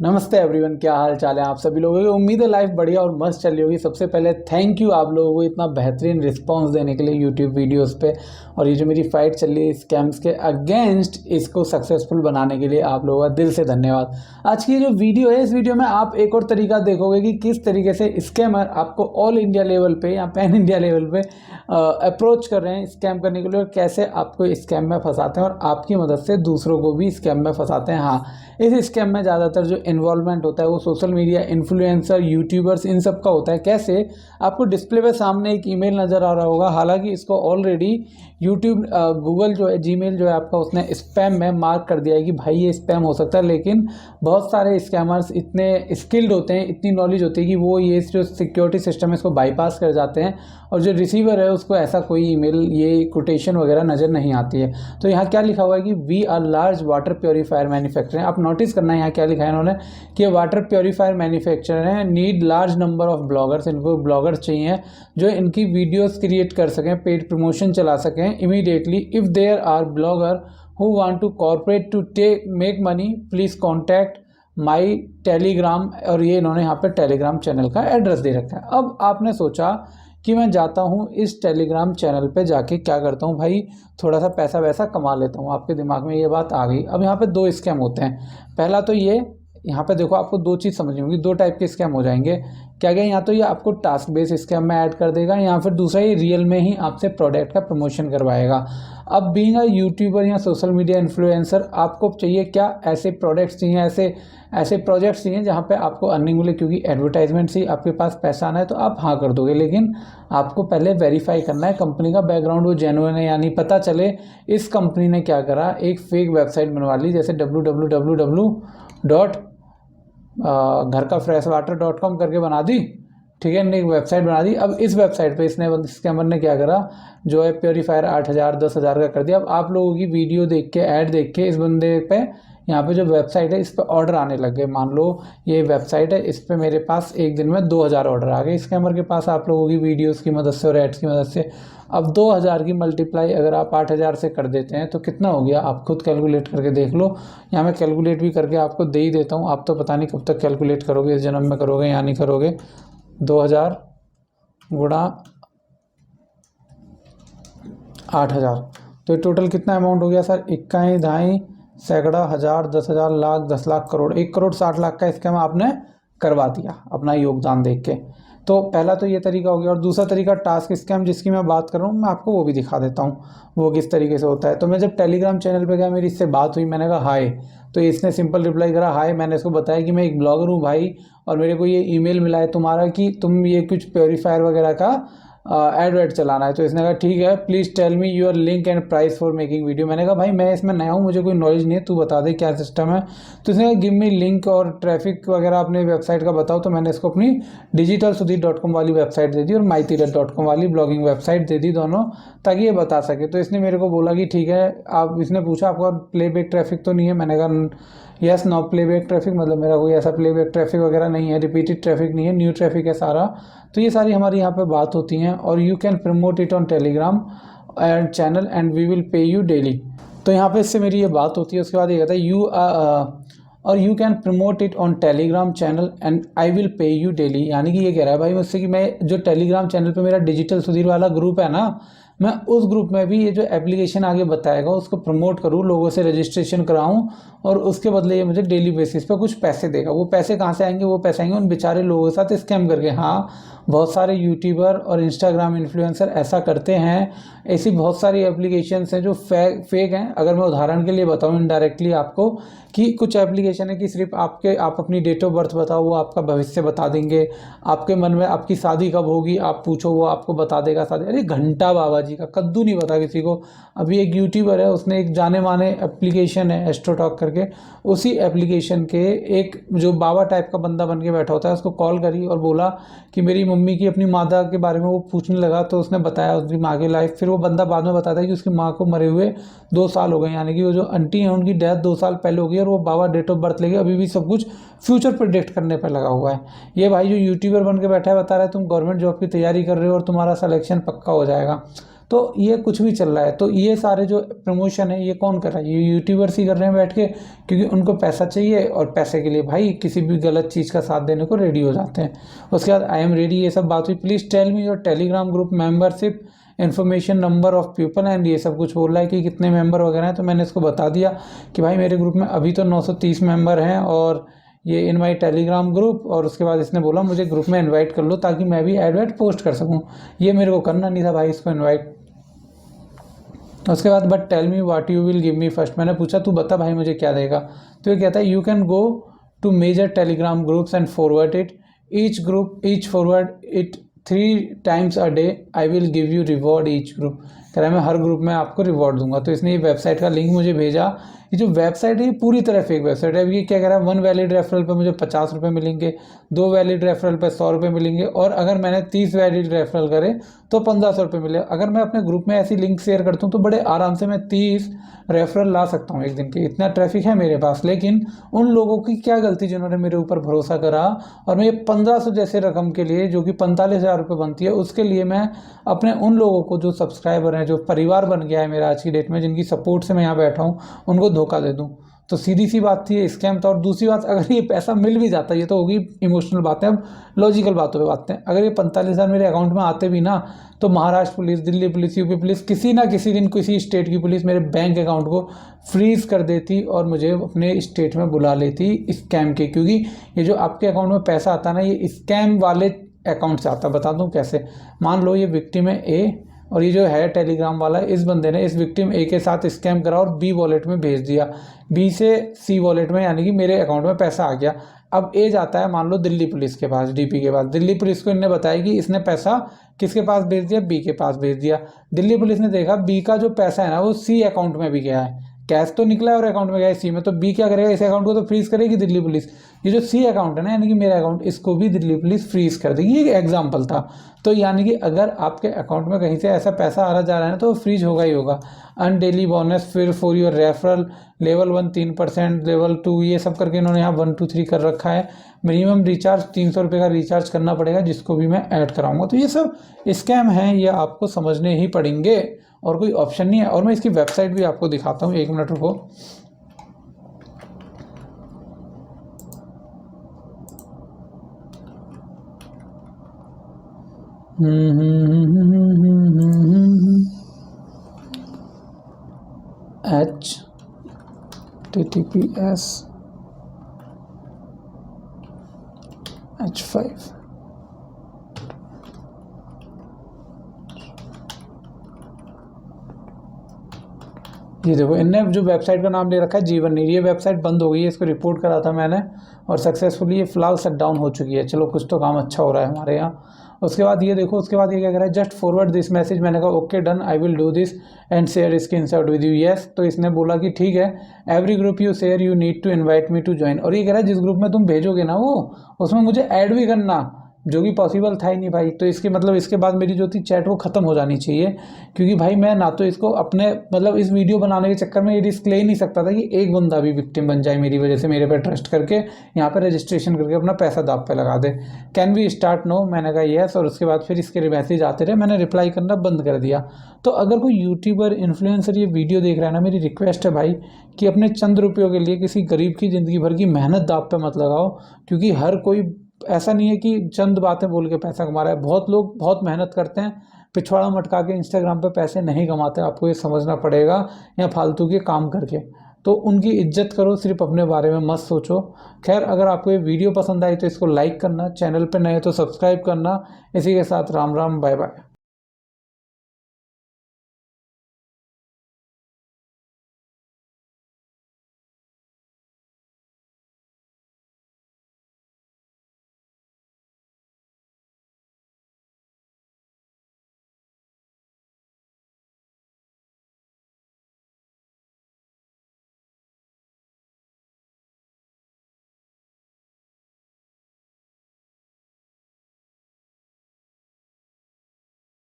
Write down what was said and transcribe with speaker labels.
Speaker 1: नमस्ते एवरीवन, क्या हाल चाल है आप सभी लोगों की। उम्मीद है लाइफ बढ़िया और मस्त चल रही होगी। सबसे पहले थैंक यू आप लोगों को इतना बेहतरीन रिस्पांस देने के लिए यूट्यूब वीडियोस पे। और ये जो मेरी फाइट चल रही है स्कैम्स के अगेंस्ट, इसको सक्सेसफुल बनाने के लिए आप लोगों का दिल से धन्यवाद। आज की जो वीडियो है, इस वीडियो में आप एक और तरीका देखोगे कि किस तरीके से स्कैमर आपको ऑल इंडिया लेवल पे या पैन इंडिया लेवल पे अप्रोच कर रहे हैं स्कैम करने के लिए, और कैसे आपको स्कैम में फंसाते हैं और आपकी मदद से दूसरों को भी स्कैम में फंसाते हैं। हाँ, इस स्कैम में ज़्यादातर जो इन्वॉल्वमेंट होता है वो सोशल मीडिया इन्फ्लुएंसर, यूट्यूबर्स, इन सब का होता है। कैसे? आपको डिस्प्ले पे सामने एक ईमेल नज़र आ रहा होगा, हालांकि इसको ऑलरेडी यूट्यूब, गूगल जो है, जीमेल जो है आपका, उसने स्पैम में मार्क कर दिया है कि भाई ये स्पैम हो सकता है। लेकिन बहुत सारे स्कैमर्स इतने स्किल्ड होते हैं, इतनी नॉलेज होती है कि वो ये जो सिक्योरिटी सिस्टम है इसको बाईपास कर जाते हैं, और जो रिसीवर है उसको ऐसा कोई ईमेल, ये कोटेशन वगैरह नज़र नहीं आती है। तो यहाँ क्या लिखा हुआ है कि we are large water purifier manufacturer. आप नोटिस करना है यहाँ क्या लिखा है इन्होंने कि वाटर प्योरीफायर मैन्युफैक्चरर है, need large number of bloggers. इनको ब्लॉगर्स चाहिए जो इनकी वीडियोस क्रिएट कर सकें, पेड प्रमोशन चला सकें immediately. If there are blogger who want to corporate to make money, please contact my Telegram. और ये इन्होंने यहाँ पे टेलीग्राम चैनल का एड्रेस दे रखा है। अब आपने सोचा कि मैं जाता हूँ इस टेलीग्राम चैनल पे, जाके क्या करता हूँ भाई, थोड़ा सा पैसा वैसा कमा लेता हूँ। आपके दिमाग में ये बात आ गई। अब यहाँ पे दो स्कैम होते हैं। पहला तो ये, यहाँ पे देखो आपको दो चीज़ समझनी होगी, दो टाइप के स्कैम हो जाएंगे। क्या क्या? यहाँ तो ये आपको टास्क बेस्ड स्कैम में ऐड कर देगा, या फिर दूसरा ये रियल में ही आपसे प्रोडक्ट का प्रमोशन करवाएगा। अब बीइंग अ यूट्यूबर या सोशल मीडिया इन्फ्लुएंसर, आपको चाहिए क्या? ऐसे प्रोडक्ट्स चाहिए, ऐसे प्रोजेक्ट्स चाहिए जहाँ पे आपको अर्निंग मिले, क्योंकि एडवर्टाइजमेंट से आपके पास पैसा आना है तो आप हाँ कर दोगे। लेकिन आपको पहले वेरीफाई करना है कंपनी का बैकग्राउंड वो जेन्युइन है, यानी पता चले इस कंपनी ने क्या करा, एक फेक वेबसाइट बनवा ली, जैसे www. घर का फ्रेश वाटर.com करके बना दी, ठीक है, एक वेबसाइट बना दी। अब इस वेबसाइट पे इसने, स्कैमर ने क्या करा, जो है प्योरीफायर 8,000 10,000 का कर दिया। अब आप लोगों की वीडियो देख के, ऐड देख के, इस बंदे पे, यहाँ पे जो वेबसाइट है इस पे ऑर्डर आने लग गए। मान लो ये वेबसाइट है, इस पे मेरे पास एक दिन में 2,000 ऑर्डर आ गए स्कैमर के पास, आप लोगों की वीडियोस की मदद से और एड्स की मदद से। अब 2,000 की मल्टीप्लाई अगर आप 8,000 से कर देते हैं तो कितना हो गया, आप खुद कैलकुलेट करके देख लो। यहाँ मैं कैलकुलेट भी करके आपको दे ही देता हूँ। आप तो पता नहीं कब तक कैलकुलेट करोगे, इस जन्म में करोगे या नहीं करोगे। 2,000 गुणा 8,000, तो टोटल कितना अमाउंट हो गया सर? इक्काई, ढाई, सैकड़ा, हज़ार, 10,000, लाख, 10 लाख, करोड़, 1,60,00,000 का स्कैम आपने करवा दिया अपना योगदान देख के। तो पहला तो ये तरीका हो गया। और दूसरा तरीका टास्क स्कैम, जिसकी मैं बात कर रहा हूँ, मैं आपको वो भी दिखा देता हूँ वो किस तरीके से होता है। तो मैं जब टेलीग्राम चैनल पे गया, मेरी इससे बात हुई, मैंने कहा हाय, तो इसने सिंपल रिप्लाई करा हाय। मैंने इसको बताया कि मैं एक ब्लॉगर हूँ भाई, और मेरे को ये ईमेल मिला है तुम्हारा कि तुम ये कुछ प्योरीफायर वगैरह का एड चलाना है। तो इसने कहा ठीक है, please tell me your link and price for making video. मैंने कहा भाई मैं इसमें नया हूँ, मुझे कोई नॉलेज नहीं है, तू बता दे क्या सिस्टम है। तो इसने कहा गिव मी लिंक और ट्रैफिक वगैरह अपने वेबसाइट का बताओ। तो मैंने इसको अपनी digitalsudhir.com वाली वेबसाइट दे दी और mytheater.com वाली ब्लॉगिंग वेबसाइट दे दी, दोनों, ताकि ये बता सके। तो इसने मेरे को बोला कि ठीक है, आप, इसने पूछा आपका प्लेबैक ट्रैफिक तो नहीं है? मैंने कहा यस, नो प्लेबैक ट्रैफिक, मतलब मेरा कोई ऐसा प्लेबैक ट्रैफिक वगैरह नहीं है, रिपीटेड ट्रैफिक नहीं है, न्यू ट्रैफिक है सारा। तो ये सारी हमारी यहाँ पे बात होती हैं। और you can promote it on Telegram and channel and we will pay you daily. तो यहाँ पे इससे मेरी ये बात होती है। उसके बाद ये कहता है you can promote it on Telegram channel and I will pay you daily. यानी कि ये कह रहा है भाई मुझसे कि मैं जो टेलीग्राम चैनल पे मेरा डिजिटल सुधीर वाला ग्रुप है ना, मैं उस ग्रुप में भी ये जो एप्लीकेशन आगे बताएगा उसको प्रमोट करूँ, लोगों से रजिस्ट्रेशन कराऊँ, और उसके बदले ये मुझे डेली बेसिस पे कुछ पैसे देगा। वो पैसे कहाँ से आएंगे? वो पैसे आएंगे उन बेचारे लोगों के साथ स्कैम करके। हाँ, बहुत सारे यूट्यूबर और इंस्टाग्राम इन्फ्लुएंसर ऐसा करते हैं। ऐसी बहुत सारी एप्लीकेशंस हैं जो फेक हैं। अगर मैं उदाहरण के लिए बताऊं इनडायरेक्टली आपको, कि कुछ एप्लीकेशन है कि सिर्फ आप अपनी डेट ऑफ बर्थ बताओ, वो आपका भविष्य बता देंगे। आपके मन में आपकी शादी कब होगी आप पूछो, वो आपको बता देगा शादी। अरे घंटा बाबा जी का कद्दू नहीं पता किसी को। अभी एक यूट्यूबर है, उसने एक जाने माने एप्लीकेशन है एस्ट्रोटॉक करके, उसी एप्लीकेशन के एक जो बाबा टाइप का बंदा बन के बैठा होता है, उसको कॉल करी और बोला कि मेरी मम्मी की, अपनी माता के बारे में वो पूछने लगा। तो उसने बताया उसकी माँ की लाइफ। फिर वो बंदा बाद में बताता है कि उसकी माँ को मरे हुए 2 साल हो गए, यानी कि वो जो आंटी हैं उनकी डेथ 2 साल पहले हो गई, और वो बाबा डेट ऑफ बर्थ लेके अभी भी सब कुछ फ्यूचर प्रेडिक्ट करने पर लगा हुआ है। ये भाई जो यूट्यूबर बन के बैठा है बता रहा है तुम गवर्नमेंट जॉब की तैयारी कर रहे हो और तुम्हारा सिलेक्शन पक्का हो जाएगा। तो ये कुछ भी चल रहा है। तो ये सारे जो प्रमोशन है ये कौन कर रहा है? ये यूट्यूबर्स ही कर रहे हैं बैठ के, क्योंकि उनको पैसा चाहिए और पैसे के लिए भाई किसी भी गलत चीज़ का साथ देने को रेडी हो जाते हैं। उसके बाद आई एम रेडी, ये सब बात हुई। Please tell me your Telegram group membership information, number of people and ये सब कुछ बोल रहा है कि कितने मेंबर वगैरह हैं। तो मैंने इसको बता दिया कि भाई मेरे ग्रुप में अभी तो 930 मेंबर हैं और ये इन माई टेलीग्राम ग्रुप। और उसके बाद इसने बोला मुझे ग्रुप में इनवाइट कर लो ताकि मैं भी एड पोस्ट कर सकूं। ये मेरे को करना नहीं था भाई इसको इनवाइट। उसके बाद but tell me what you will give me first, मैंने पूछा तू बता भाई मुझे क्या देगा। तो ये कहता है you can go to major Telegram groups and forward it, each forward it 3 times a day, I will give you reward each group. कह रहा है मैं हर ग्रुप में आपको रिवॉर्ड दूंगा। तो इसने ये वेबसाइट का लिंक मुझे भेजा। ये जो वेबसाइट है ये पूरी तरह फेक वेबसाइट है। ये क्या कह रहा है 1 वैलिड रेफरल पे मुझे 50 रुपये मिलेंगे, 2 वैलिड रेफरल पे 100 रुपये मिलेंगे, और अगर मैंने 30 वैलिड रेफरल करे तो 1500 रुपये मिले। अगर मैं अपने ग्रुप में ऐसी लिंक शेयर करता हूँ तो बड़े आराम से मैं 30 रेफरल ला सकता हूँ एक दिन के, इतना ट्रैफिक है मेरे पास। लेकिन उन लोगों की क्या गलती जिन्होंने मेरे ऊपर भरोसा करा और मैं ये 1500 जैसे रकम के लिए जो कि 45,000 रुपये बनती है उसके लिए मैं अपने उन लोगों को जो सब्सक्राइबर हैं, जो परिवार बन गया है मेरा आज की डेट में, जिनकी सपोर्ट से मैं यहाँ बैठा हूँ, उनको धोखा दे दूँ। तो सीधी सी बात थी, ये स्कैम था। और दूसरी बात, अगर ये पैसा मिल भी जाता, ये तो होगी इमोशनल बातें, अब लॉजिकल बातों पे बातें हैं। अगर ये 45,000 मेरे अकाउंट में आते भी ना, तो Maharashtra police, Delhi police, UP police, किसी ना किसी दिन किसी स्टेट की पुलिस मेरे बैंक अकाउंट को फ्रीज कर देती और मुझे अपने स्टेट में बुला लेती स्कैम के। क्योंकि ये जो आपके अकाउंट में पैसा आता है ना, ये स्कैम वाले अकाउंट से आता है। बता दूं कैसे। मान लो ये विक्टिम है ए, और ये जो है टेलीग्राम वाला, इस बंदे ने इस विक्टिम ए के साथ स्कैम करा और बी वॉलेट में भेज दिया, बी से सी वॉलेट में, यानी कि मेरे अकाउंट में पैसा आ गया। अब ए जाता है मान लो दिल्ली पुलिस के पास, डीपी के पास। दिल्ली पुलिस को इन्हें बताया कि इसने पैसा किसके पास भेज दिया, बी के पास भेज दिया। दिल्ली पुलिस ने देखा बी का जो पैसा है ना वो सी अकाउंट में भी गया है, कैश तो निकला है और अकाउंट में गया है सी में। तो बी क्या करेगा, इस अकाउंट को तो फ्रीज करेगी दिल्ली पुलिस। ये जो सी अकाउंट है ना, यानी कि मेरा अकाउंट, इसको भी दिल्ली पुलिस फ्रीज कर देगी। ये एग्जाम्पल था। तो यानी कि अगर आपके अकाउंट में कहीं से ऐसा पैसा आ रहा जा रहा है ना, तो वो फ्रीज होगा ही होगा। अन डेली बोनस, फिर for your referral, level 1 3%, level 2, ये सब करके इन्होंने यहाँ 1 2 3 कर रखा है। मिनिमम रिचार्ज 300 रुपये का रिचार्ज करना पड़ेगा, जिसको भी मैं ऐड कराऊंगा। तो ये सब स्कैम है, ये आपको समझने ही पड़ेंगे और कोई ऑप्शन नहीं है। और मैं इसकी वेबसाइट भी आपको दिखाता हूँ, 1 मिनट रुको। https://h5 ये देखो, इनने जो वेबसाइट का नाम ले रखा है जीवन नीर। ये वेबसाइट बंद हो गई है, इसको रिपोर्ट करा था मैंने और सक्सेसफुली ये फिलहाल शट डाउन हो चुकी है। चलो कुछ तो काम अच्छा हो रहा है हमारे यहाँ। उसके बाद ये देखो, उसके बाद ये क्या कह रहा है, जस्ट फॉरवर्ड दिस मैसेज। मैंने कहा okay done, I will do this and share screenshot with you. Yes, तो इसने बोला कि ठीक है, every group you share you need to invite me to join. और ये कह रहा है जिस ग्रुप में तुम भेजोगे ना वो, उसमें मुझे ऐड भी करना, जो कि पॉसिबल था ही नहीं भाई। तो इसके मतलब इसके बाद मेरी जो थी चैट वो ख़त्म हो जानी चाहिए, क्योंकि भाई मैं ना तो इसको अपने मतलब इस वीडियो बनाने के चक्कर में ये रिस्क ले ही नहीं सकता था कि एक बंदा भी विक्टिम बन जाए मेरी वजह से, मेरे पे ट्रस्ट करके यहाँ पे रजिस्ट्रेशन करके अपना पैसा दाव पे लगा दे। कैन वी स्टार्ट नो, मैंने कहा येस। और उसके बाद फिर इसके मैसेज आते रहे, मैंने रिप्लाई करना बंद कर दिया। तो अगर कोई यूट्यूबर इन्फ्लुएंसर ये वीडियो देख रहा है ना, मेरी रिक्वेस्ट है भाई कि अपने चंद रुपयों के लिए किसी गरीब की ज़िंदगी भर की मेहनत दाव पे मत लगाओ। क्योंकि हर कोई ऐसा नहीं है कि चंद बातें बोल के पैसा कमा रहा है। बहुत लोग बहुत मेहनत करते हैं, पिछवाड़ा मटका के इंस्टाग्राम पे पैसे नहीं कमाते, आपको ये समझना पड़ेगा, या फालतू के काम करके। तो उनकी इज्जत करो, सिर्फ अपने बारे में मत सोचो। खैर, अगर आपको ये वीडियो पसंद आई तो इसको लाइक करना, चैनल पे नए तो सब्सक्राइब करना। इसी के साथ राम राम, बाय बाय।